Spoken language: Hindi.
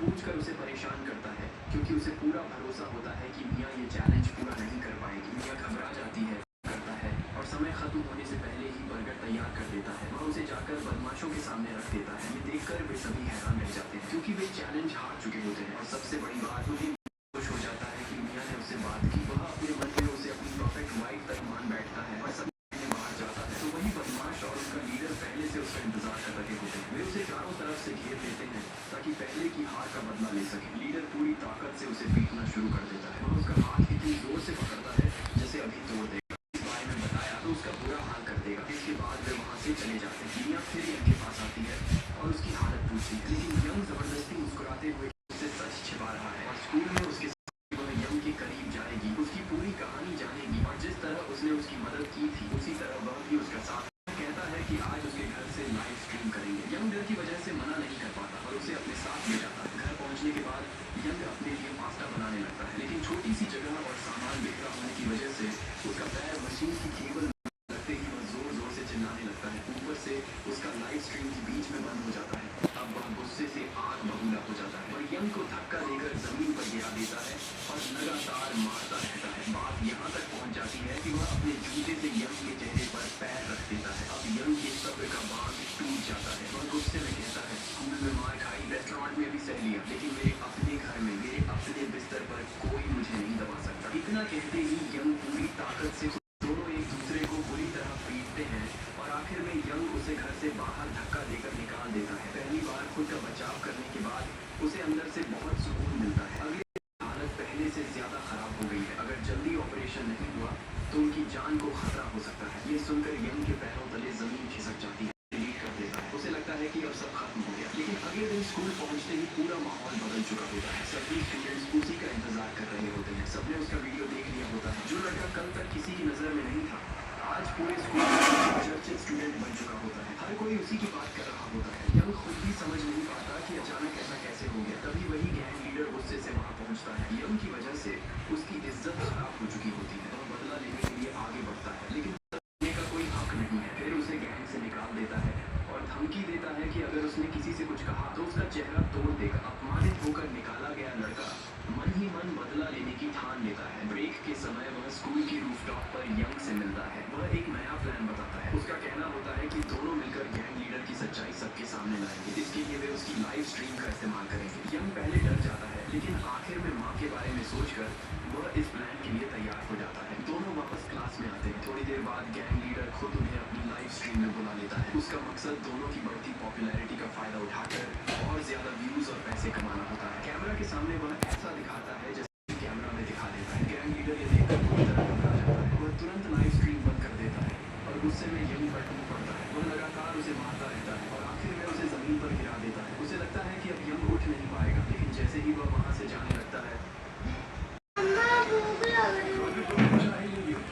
जानबूझकर उसे परेशान करता है, क्योंकि उसे पूरा भरोसा होता है कि मियाँ ये चैलेंज पूरा नहीं कर पाएगी। मियाँ घबरा जाती है, करता है और समय खत्म होने से पहले ही बर्गर तैयार कर देता है। वह उसे जाकर बदमाशों के सामने रख देता है। ये देखकर वे सभी हैरान रह जाते हैं, क्योंकि वे चैलेंज हार चुके होते हैं। और सबसे बड़ी बात, उन्हें खुश हो जाता है कि मियाँ ने उससे बात की। वह अपने मन में उसे अपनी परफेक्ट वाइफ तक मान बैठता है और सब बाहर जाता है तो वही बदमाश और उसका लीडर पहले से उसका इंतजार कर रहे होते हैं। वे उसे चारों तरफ से घेर लेते हैं ताकि पहले की हार का बदला ले सके। लीडर पूरी ताकत से उसे पीटना शुरू कर देता है। वह उसका हाथ इतनी जोर से पकड़ता है जैसे अभी तोड़ देगा। इस बारे में बताया तो उसका बुरा हाल कर देगा। इसके बाद वे वहाँ से चले जाते हैं। मियाँ फिर यंग के पास आती है और उसकी हालत पूछती है, लेकिन यंग जबरदस्ती मुस्कुराते हुए उससे सच छिपा रहा है और स्कूल में उसके यंग के करीब जाएगी, उसकी पूरी कहानी जानेगी और जिस तरह उसने उसकी मदद की थी उसी तरह वह भी उसका साथ। कहता है कि आज उसके घर से लाइव स्ट्रीम करेंगे। यंग डर की वजह से मना नहीं कर पाता और उसे अपने साथ ले जाता है। घर पहुंचने के बाद यंग अपने लिए पास्ता बनाने लगता है, लेकिन छोटी सी जगह और सामान बिखरा होने की वजह से उसका पैर मशीन की केबल लगते ही वह जोर जोर से चिल्लाने लगता है। ऊपर से उसका लाइव स्ट्रीम बीच में बंद हो जाता है। अब वह गुस्से से आग बबूला हो जाता है और यंग को धक्का देकर जमीन पर गिरा देता है और लगातार मारता रहता है। बात यहाँ तक पहुँच जाती है कि वह अपने जूते से यंग के चेहरे पर पैर रख देता है। अब यंग के सब्र का बांध टूट जाता है। वह गुस्से में कहता है, स्कूल में मार खाई, रेस्टोरेंट में भी सह लिया, लेकिन मेरे अपने घर में मेरे अपने बिस्तर पर कोई मुझे नहीं दबा सकता। इतना कहते ही यंग पूरी ताकत से दोनों एक दूसरे को बुरी तरह पीटते हैं और आखिर में यंग उसे घर से बाहर धक्का देकर निकाल देता है। पहली बार खुद का बचाव करने के बाद उसे अंदर से बहुत सुकून मिलता है। अगली हालत पहले से ज्यादा खराब हो गई है। अगर जल्दी ऑपरेशन नहीं हुआ तो उनकी जान को खतरा हो सकता है। ये सुनकर यंग के पैरों तले जमीन खिसक जाती है। डिलीट कर देता है। उसे लगता है कि अब सब खत्म हो गया, लेकिन अगले दिन स्कूल पहुंचते ही पूरा माहौल बदल चुका होता है। सभी स्टूडेंट्स उसी का इंतजार कर रहे होते हैं। सबने उसका वीडियो देख लिया होता है। जो लड़का कल तक किसी की नजर में नहीं था, आज पूरे स्कूल में चर्चित स्टूडेंट बन चुका होता है। हर कोई उसी की बात कर रहा होता है। यंग खुद भी समझ नहीं पाता कि अचानक ऐसा कैसे हो गया। तभी वही गैंग लीडर गुस्से से वहां पहुंचता है। यंग की वजह से उसकी इज्जत खराब हो चुकी होती है। वह बदला लेने के लिए आगे बढ़ता है, लेकिन करने का कोई हक नहीं है। फिर उसे गैंग से निकाल देता है और धमकी देता है कि अगर उसने किसी से कुछ कहा तो उसका चेहरा तोड़ देगा। अपमानित होकर निकाला गया लड़का मन ही मन बदला लेने की ठान लेता है। ब्रेक के समय वह स्कूल की रूफटॉप पर यंग से मिलता है। वह एक नया प्लान बताता है। उसका कहना होता है कि दोनों मिलकर गैंग लीडर की सच्चाई सबके सामने लाएंगे। इसके लिए वे उसकी लाइव स्ट्रीम का इस्तेमाल करेंगे। यंग पहले डर जाता है, लेकिन आखिर में माँ के बारे में सोचकर वह इस प्लान के लिए तैयार हो जाता है। दोनों वापस क्लास में आते हैं। थोड़ी देर बाद गैंग लीडर खुद उन्हें अपनी लाइव स्ट्रीम में बुला लेता है। उसका मकसद दोनों की बढ़ती पॉपुलैरिटी का फायदा उठाकर और ज्यादा व्यूज और पैसे कमाना होता है। कैमरा के सामने वह ऐसा दिखाता है जैसे कैमरा में दिखा देता है। गैंग लीडर ये देखकर पूरी तरह घबरा जाता है। वह तुरंत लाइव स्ट्रीम बंद कर देता है और गुस्से में यंग पर टूट पड़ता है। वह लगातार उसे मारता रहता है और आखिर में उसे जमीन पर गिरा देता है। उसे लगता है कि अब यंग उठ नहीं पाएगा, लेकिन जैसे ही वह वहां से जाने लगता है, अम्मा भूख लग रही है।